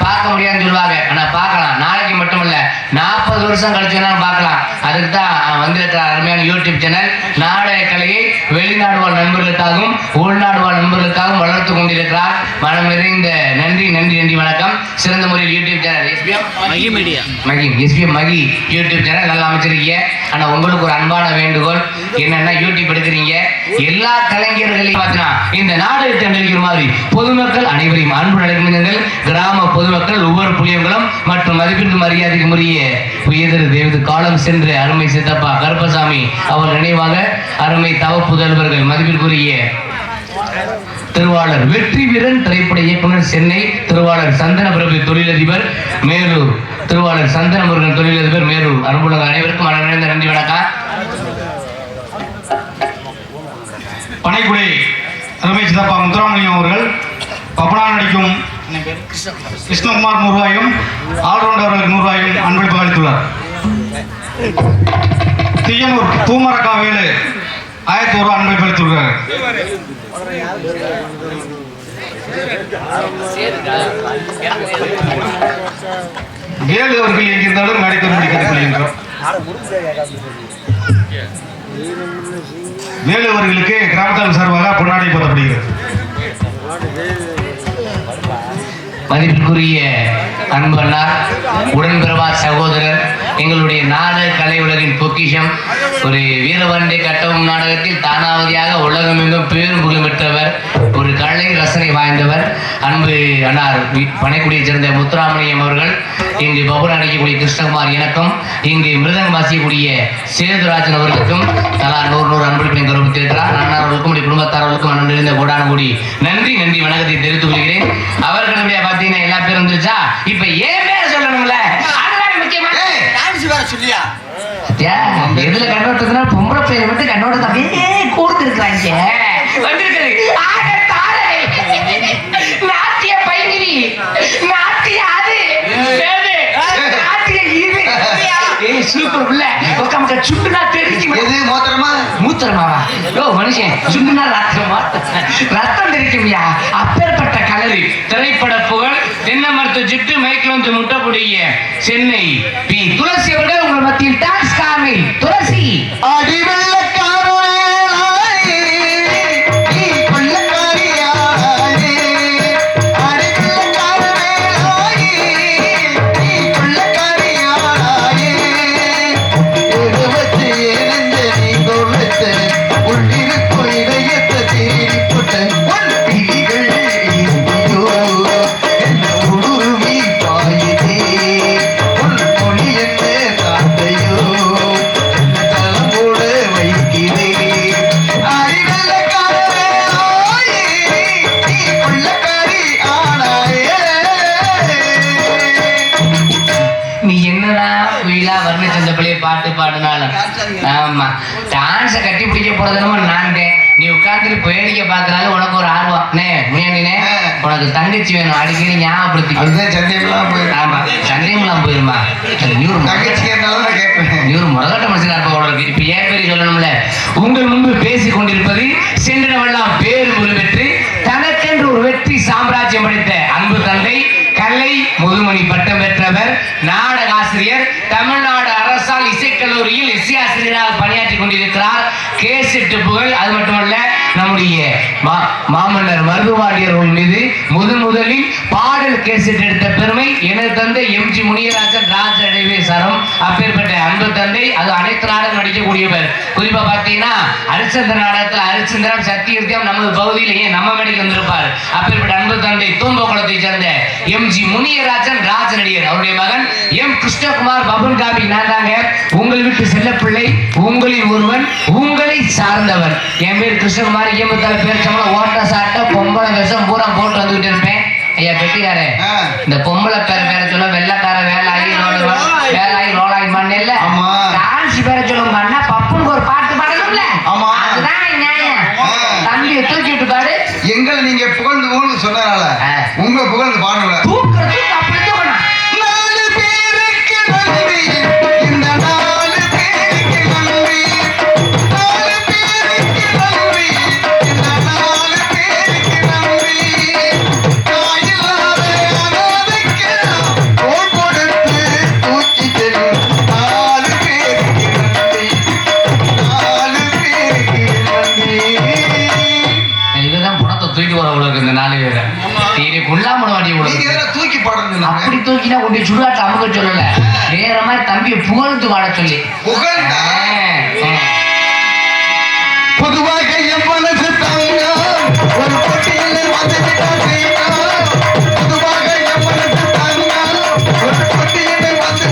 பார்க்க முடியாதுன்னு சொல்லுவாங்க. ஆனா பார்க்கலாம், நாளைக்கு மட்டுமல்ல 40 வருஷம் கழிச்சு வேணாலும் பார்க்கலாம். அதுக்கு தான் வந்திருக்கிறார் அருமையான யூடியூப் சேனல். நாடக கலையை வெளிநாடு வாழ் நண்பர்களுக்காகவும் உள்நாடு வாழ் நண்பர்களுக்காகவும் வளர்த்து கொண்டிருக்கிறார். மனம் நிறைந்த நன்றி நன்றி நன்றி வணக்கம். சிறந்த முறையில் யூடியூப் சேனல் SPM மகி யூடியூப் சேனல் நல்லா அமைச்சிருக்கீங்க. ஆனா உங்களுக்கு ஒரு அன்பான வேண்டுகோள் என்னன்னா, யூடியூப் எடுக்கிறீங்க எல்லா கலைஞர்களையும் பார்த்தீங்கன்னா இந்த நாடகத்தை நடிக்கிற மாதிரி பொதுமக்கள் அனைவரையும் அன்பு நடைமுறைகள் கிராம பொதுமக்கள் ஒவ்வொரு புளியங்குளம் மற்றும் மதிப்பிற்கு மரியாதைக்கு முறைய உயர்திரு தேவது காலம் சென்று அருமை சித்தப்பா கருப்பசாமி அவர் நினைவாக அருமை தவ புதல்வர்கள் மதிப்பிற்குரிய திருவாளர் வெற்றி வீரன் திரைப்பட இயக்குனர் சென்னை, திருவாளர் சந்தன பிரபு தொழிலதிபர் மேலூர், திருவாளர் சந்தன முருகன் தொழிலதிபர் மேலூர் அன்புள்ள அனைவருக்கும் மனநிறைந்த நன்றி வணக்கம். பனைக்குடி ரமேஷ் சிதப்பா முத்துராமலிங்கம் அவர்கள் பப்பனா நடிக்கும் கிருஷ்ணகுமார் 100 ரூபாயும் ஆல்ரவுண்டர் அவர்களுக்கு 100 ரூபாயும் அன்பளிப்பு அளித்துள்ளார். தீயனூர் பூமரக்கா வேலு 1001 ரூபாய் அன்பளிப்பு அளித்துள்ளார். வேலு அவர்கள் எங்கிருந்தாலும் நடைபெறும்படி கேட்டுக்கொள்கின்றோம். வேலு அவர்களுக்கு கிராமத்தால் சார்பாக பொன்னாடை போடப்படுகிறது. மதிப்பிற்குரிய அன்பனார் உடன்பிறவா சகோதரர் எங்களுடைய நாடக கலை உலகின் பொக்கிஷம் ஒரு வீரபாண்டி கட்டவும் நாடகத்தில் தானாவதியாக உலகமெங்கும் பேரும் புகழ் பெற்றவர் ஒரு கலை ரசனை வாய்ந்தவர் அன்பு அண்ணார் பனைக்குடியை சேர்ந்த முத்துராமலிங்கம் அவர்கள் இங்கு பபுரா நடிக்கக்கூடிய கிருஷ்ணகுமார் எனக்கும் இங்கு மிருதங்கம் வாசிக்கக்கூடிய சேதுராஜன் அவர்களுக்கும் தலா 100 அன்பளிப்பை கௌரவித்திருக்கிறார். அண்ணார்களுக்கும் குடும்பத்தாரர்களுக்கும் அன்றிருந்த கூடான கூடி நன்றி நன்றி வணக்கத்தை தெரிவித்துக் கொள்கிறேன். அவர்களுடைய பார்த்தீங்கன்னா எல்லா பேரும் வந்துருச்சா, இப்ப ஏன் பேர் சொல்லணும்ல, அதுதான் முக்கியமா. சொல்லியா எதுல கண்ணோட்டத்துனா பொம்பளை பேரை மட்டும் கண்ணோட்டத்தை அப்படியே கூர்ந்து இருக்கிறாங்க. வந்திருக்கிறது நாட்டிய பைங்கிரி, நாட்டிய அது நாட்டிய இது சூப்பர் பிள்ளை உட்காந்து சுட்டுனா தெரியும். எது மூத்திரமா மூத்திரமாவா? ஓ மனுஷன் சுட்டுனா ரத்தமா? ரத்தம் தெரிக்கும்யா. அப்பேற்பட்ட கலரி திரைப்பட புகழ் தென்னை மரத்து சுட்டு மைக்கில் வந்து முட்டக்கூடிய சென்னை பி துளசி அவர்கள் உங்கள் மத்தியில் டான்ஸ் காமி துளசி பாட்டு பாடுனாலும் ஆமா டான்ஸை கட்டி பிடிக்க போறதுன்னு நான் நீ உட்கார்ந்து வேடிக்கை பார்க்கறாலும் உனக்கு ஒரு ஆர்வம் முன்னாடினே உனக்கு தங்கச்சி வேணும் அடிக்கடி ஞாபகப்படுத்தி. அதுதான் சண்டையெல்லாம் போயிடும். ஆமா சண்டையெல்லாம் போயிருமா. தங்கச்சி கேட்டாலும் நான் கேட்பேன். நீ ஒரு முரகட்ட மனுஷனா இருப்ப உனக்கு இப்ப ஏன் பேரு சொல்லணும்ல. உங்கள் முன்பு பேசிக் கொண்டிருப்பது சென்றவெல்லாம் பேரு ஒரு வெற்றி தனக்கென்று ஒரு வெற்றி சாம்ராஜ்யம் படைத்த அன்பு தந்தை கலை முதுமணி பட்டம் பெற்றவர் நாடகாசிரியர் தமிழ்நாடு அரசால் இசைக்கல்லூரியில் இசையாசிரியராக பணியாற்றி கொண்டிருக்கிறார். கேசெட்டு புகழ். அது மட்டுமல்ல, நம்முடைய மாமன்னர் மருதுவாண்டியர்கள் மீது முதலில் பாடல் கேசெட் எடுத்த பெருமை எனது தந்தை எம்ஜி முனியராஜன் ராஜ சரம். அப்பேற்பட்ட அன்பு தந்தை. அது அனைத்து நாடகம் நடிக்கக்கூடியவர். குறிப்பா பாத்தீங்கன்னா ஹரிச்சந்திர நாடகத்தில் ஹரிச்சந்திரம் சத்தியர்த்தியம் நமது பகுதியிலேயே நம்ம மேடைக்கு வந்திருப்பார். அப்பேற்பட்ட அன்பு தந்தை தூம்பகுளத்தை சேர்ந்த எம்ஜி முனியராஜன் ராஜ நடிகர். அவருடைய மகன் எம் கிருஷ்ணகுமார் பபுல் காபி. நான் தாங்க உங்கள் வீட்டு செல்லப்பிள்ளை, உங்களின் ஒருவன், உங்களை சார்ந்தவன். என் பேர் கிருஷ்ணகுமார். இயம்புத்தால பேர் சம்பளம் ஓட்ட சாட்ட பொம்பளை விஷம் பூரா போட்டு வந்துகிட்டு இருப்பேன். ஐயா பெட்டிக்காரே, இந்த பொம்பளை பேர சொல்ல வெள்ளக்கார வேலாயி ரோலாயி மண்ணில்ல டான்ஸ் பேர சொல்லுங்கன்னா பப்புனுக்கு ஒரு பாட்டு பாடணும்ல. அதுதான் நியாயம். தம்பியை தூக்கிட்டு பாடு. எங்களை நீங்க புகழ்ந்து சொன்னதால உங்க புகழ்ந்து பாடல தூக்குறது அப்படி தூக்கணும். தூக்கி வர உலக இந்த 4 பேரை குள்ளாம வாடி தூக்கி பாடுங்க. அப்படி தூக்கினா கொண்டு சுடுகாட்டு அமுக சொல்லல, வேற மாதிரி தம்பியை புகழ்ந்து வாட சொல்லி. பொதுவாக என் மனசு தாங்க ஒரு போட்டியில் வந்து பொதுவாக என் மனசு தாங்க ஒரு போட்டியில் வந்து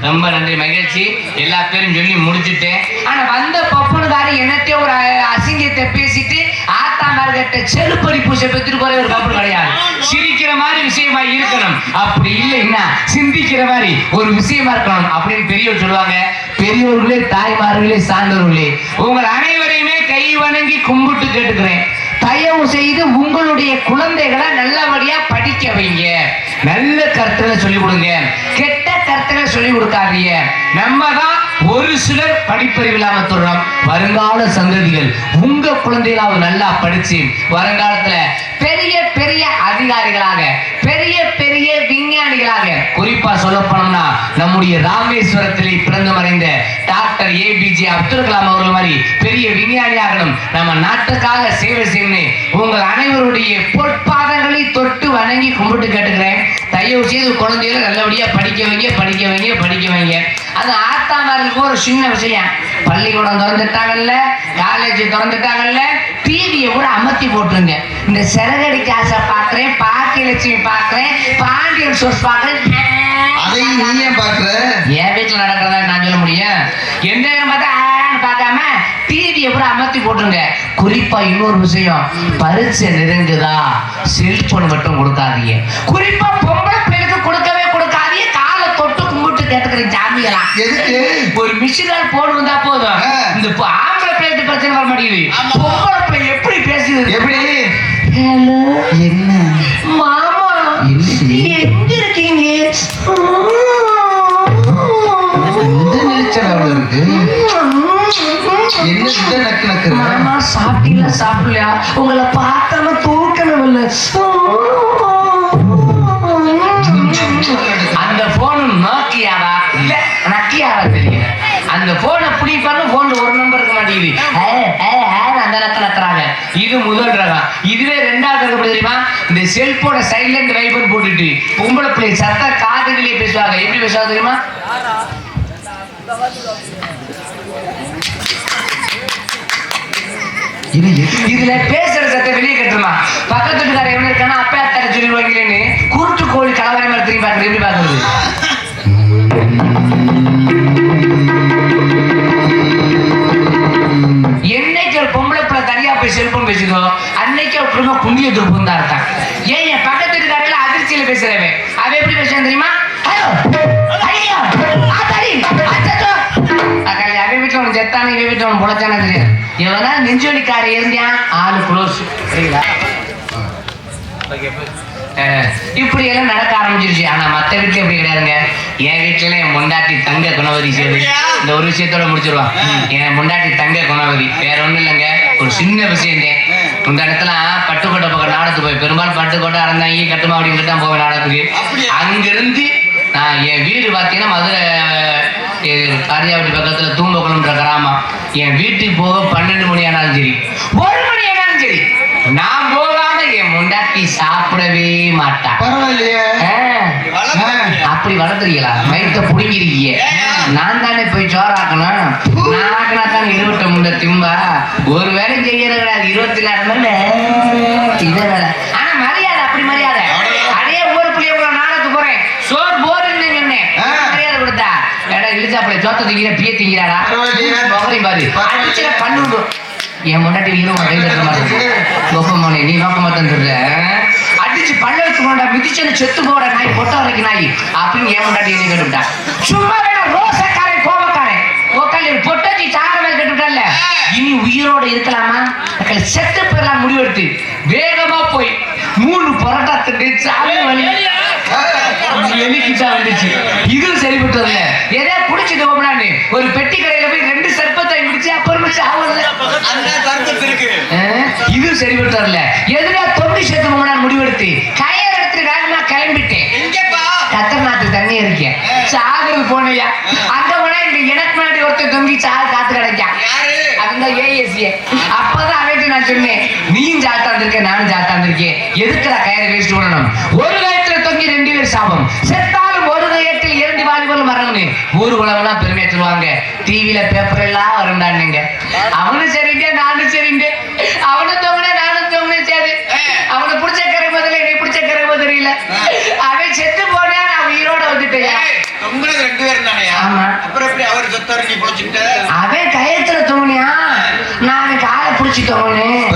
ரொம்ப நன்றி, மகிழ்ச்சி. எல்லா பேரும் சொல்லி முடிச்சுட்டேன். ஆனா வந்த பப்புனுக்காரி என்னத்தையோ ஒரு அசிங்கத்தை பேசிட்டு ஆத்தாமார்கிட்ட செருப்படி பூசை பெற்றுட்டு போற ஒரு பப்புனு கிடையாது. சிரிக்கிற மாதிரி விஷயமா இருக்கணும். அப்படி இல்லைன்னா சிந்திக்கிற மாதிரி ஒரு விஷயமா இருக்கணும் அப்படின்னு பெரியவர் சொல்லுவாங்க. பெரியோர்களே, தாய்மார்களே, சார்ந்தவர்களே, உங்கள் அனைவரையுமே கை வணங்கி கும்பிட்டு கேட்டுக்கிறேன். தயவு செய்து உங்களுடைய குழந்தைகளை நல்லபடியா படிக்க வைங்க. நல்ல கருத்துக்களை சொல்லிக் கொடுங்க. கெட்ட கருத்துக்களை சொல்லிக் கொடுக்காதீங்க. நம்ம தான் ஒரு சிலர் படிப்பறிவு இல்லாம சொல்றோம். வருங்கால சந்ததிகள் உங்க குழந்தைகளாவது நல்லா படிச்சு வருங்காலத்துல பெரிய பெரிய அதிகாரிகளாக, பெரிய பெரிய விஞ்ஞானிகளாக, குறிப்பா சொல்ல போனோம்னா நம்முடைய ராமேஸ்வரத்திலே பிறந்து மறைந்த டாக்டர் ஏபிஜே அப்துல் கலாம் அவர்கள் மாதிரி பெரிய விஞ்ஞானியாகணும். நம்ம நாட்டுக்காக சேவை செய்யணும். உங்கள் அனைவருடைய பொற்பாதங்களை தொட்டு வணங்கி கும்பிட்டு கேட்டுக்கிறேன். தயவு செய்து குழந்தைகளை நல்லபடியா படிக்க வைங்க, படிக்க வைங்க, படிக்க வைங்க. அது ஆத்தாமாருக்கு ஒரு சின்ன விஷயம். பள்ளிக்கூடம் திறந்துட்டாங்கல்ல, காலேஜ் திறந்துட்டாங்கல்ல, டிவியை கூட அமர்த்தி போட்டுருங்க. இந்த சிறகடி காசை பாக்குறேன், பாக்கியலட்சுமி பாக்குறேன், பாண்டியன் சோர்ஸ் பாக்குறேன். அதையும் நீ ஏன் பாக்குற? என் வீட்டுல நடக்கிறதா நான் சொல்ல முடியும். எந்த நேரம் பார்த்தா பார்க்காம டிவியை கூட அமர்த்தி போட்டுருங்க. குறிப்பா இன்னொரு விஷயம், பரீட்சை நெருங்குதா செல்போன் மட்டும் கொடுக்காதீங்க. குறிப்பா பொம்பளை பிள்ளைக்கு கொடுக்கவே கொடுக்காதீங்க. காலை தொட்டு கும்பிட்டு கேட்டுக்கிற ஜாமிகளா எதுக்கு? ஒரு மிஷினால் போன் வந்தா போதும். இந்த ஆம்பளை பிள்ளைக்கு பிரச்சனை வர மாட்டேங்குது. பொம்பளை பிள்ளை எப்படி பேசுது? எப்படி? ஹலோ, என்ன மாமா, எங்க இருக்கீங்க? இருக்கு என்ன நக்கு நக்கு? மாமா சாப்பிட்டீங்களா? சாப்பிடலையா? உங்களை பார்த்தாம தூக்கணும் இல்ல. அந்த போன் நோக்கியாவா இல்ல நக்கியாவா தெரியல. அந்த போனை பிடிப்பாங்க. போன்ல ஒரு நம்பர் இருக்க மாட்டேங்குது. அந்த நக்க நக்குறாங்க. இது முதல் ரகம். இதுவே 2வது ரகம் தெரியுமா? இந்த செல்போனை சைலண்ட் வைபர் போட்டுட்டு பொம்பளை பிள்ளை சத்த காதுகளே பேசுவாங்க. எப்படி பேசுவாங்க தெரியுமா? இதுல பேசுற சத்த வெளியே கட்டுமா? பக்கத்து வீட்டுக்கார எவன இருக்கானா அப்பா தர சொல்லிடுவாங்களேன்னு குருட்டு கோழி கலவரை மாதிரி திரும்பி பாக்குறது. எப்படி பாக்குறது? என்னைக்கு ஒரு பொம்பளை பிள்ளை தனியா போய் செல்போன் பேசுதோ அன்னைக்கு ஒரு குடும்பம் குண்டிய துருப்பு தான் இருக்கான். ஏன் என் பக்கத்து வீட்டுக்காரையில அதிர்ச்சியில பேசுறவன் அவ எப்படி பேசுறான் தெரியுமா? வீட்டுல ஒன்று செத்தான இவன் வீட்டுல ஒன்று பொழைச்சானே தெரியாது. இவனா நெஞ்சொலிக்கார இருந்தான். ஆளு க்ளோஸ். சரிங்களா? இப்படி எல்லாம் நடக்க ஆரம்பிச்சிருச்சு. ஆனா மத்த வீட்டுல எப்படி கிடையாதுங்க. என் வீட்டுல என் முண்டாட்டி தங்க குணவதி சேரு. இந்த ஒரு விஷயத்தோட முடிச்சிருவான். என் முண்டாட்டி தங்க குணவதி வேற ஒண்ணும் இல்லைங்க, ஒரு சின்ன விஷயம். இந்த இடத்துல பட்டுக்கோட்டை பக்கம் நாடத்துக்கு போய் பெரும்பாலும் பட்டுக்கோட்டை அறந்தாங்கி கட்டுமா அப்படின்னு தான் போவேன் நாடத்துக்கு. அங்கிருந்து நான் என் வீடு பார்த்தீங்கன்னா மதுரை காரியாவட்டி பக்கத்துல தூம்பக்குளம்ன்ற கிராமம். என் வீட்டுக்கு போக 12 மணி ஆனாலும் சரி 1 மணி ஆனாலும் சரி நான் போகாம என் முண்டாட்டி சாப்பிடவே மாட்டான். பரவாயில்லையே. அப்படி வளர்த்துறீங்களா? வயிற்ற புடுங்கிருக்கீங்க. நான் தானே போய் சோறாக்கணும். நான் ஆக்கினா தானே 20 முண்டை திம்பா. ஒரு வேலை செய்யறது கிடையாது. 24 மணி இதே வேலை. ஆனா மரியாதை அப்படி மரியாதை. அதே ஊர் பிள்ளைய நாடத்துக்கு போறேன் சோறு போருன்னு சொன்னேன். மரியாதை கொடுத்தா இடம் இழிச்சாப்பிட சோத்த திங்கிற பிய திங்கிறாடா முகரையும் பாரு அடிச்சுல பண்ணு. என் முன்னாடி ஹீரோ கையில் இருக்க மாதிரி கோப்பமோனே நீ நோக்க மாட்டேன்னு சொல்ற. அடிச்சு பள்ள வச்சு போண்டா மிதிச்சு செத்து போட நாய் பொட்ட வரைக்கும் நாய் அப்படின்னு என் முன்னாடி என்ன கேட்டுவிட்டா. சும்மா வேணும் ரோசக்காரன் கோபக்காரன் உக்காளி பொட்டச்சி சாக மேல் கேட்டுவிட்டால. இனி உயிரோட இருக்கலாமா செத்து போயிடலாம் முடிவெடுத்து வேகமா போய் 3 பரோட்டா திட்டு சாமி வலி எலிக்கிட்டா வந்துச்சு. இதுவும் சரிபட்டது இல்ல. எதா குடிச்சிட்டு போனான்னு ஒரு பெட்டி கடையில போய் 2 சர்பத்தை குடிச்சு அப்புறமா சாவல. இதுவும் சரிபட்டது இல்ல. எதுனா தொண்டி சேர்த்து போனான்னு முடிவெடுத்து கயிறு எடுத்து வேகமா கிளம்பிட்டேன். கத்தர்நாத்துக்கு தண்ணி இருக்கேன் சாகுறது போனையா. அங்க போனா எனக்கு முன்னாடி ஒருத்தர் தொங்கி சாகு காத்து கிடைக்கான். அதுதான் ஏஎஸ்ஏ. அப்பதான் அவன் நான் சொன்னேன் நீயும் ஜாத்தாந்திருக்க நானும் ஜாத்தாந்திருக்கேன். எதுக்குடா கயிறு வேஸ்ட் பண்ணணும்? ஒரு கயத்துல தொங்கி 2 பேர் சாபம் செத்தாலும் ஒரு கயத்தில் 2 வாலிபர்கள் மரணம்னு ஊர் உலகம்லாம் பெருமையா சொல்லுவாங்க. டிவில பேப்பர் எல்லாம் வரும்டானுங்க. அவனும் சரிங்க நானும் சரிங்க. அவனும் தோங்கின நானும் தோங்கின சரி. அவனை பிடிச்ச கரை முதல்ல என்னை பிடிச்ச கரை போது தெரியல. அவன் செத்து போனா நான் உயிரோட வந்துட்டேன். அவன் கயத்துல தோணியா நான் காலை பிடிச்சி தோணேன்.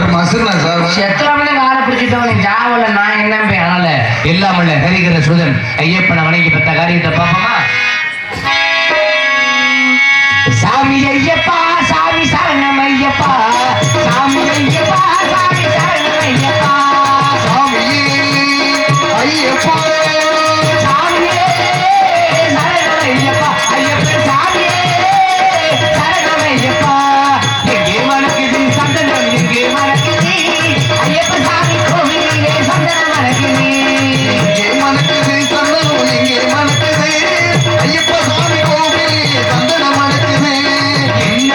செத்துறவனே காலை பிடிச்சி தோணேன். ஜாவல நான் என்ன அதனால எல்லாமல்ல கரிகிற சுதன் ஐயப்பனை வணங்கி பெற்ற காரியத்தை பார்ப்போமா? சாமி ஐயப்பா சாமி சரணம் ஐயப்பா சாமி ஐயப்பா சாமி சரணம் ஐயப்பா சாமியே ஐயப்பா சாமியே சரணம் ஐயப்பா ஐயப்பா சாமியே சரணம் ஐயப்பா. எங்கே மணக்குது சந்தனம் எங்கே மணக்குது ஐயப்ப சாமி கோவிலே சந்தனம் மணக்குது. எங்கே மணக்குது சந்தனம் எங்கே மணக்குது ஐயப்ப சாமி கோவிலே சந்தனம் மணக்குது. என்ன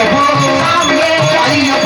ஐயப்போ ஐயப்போ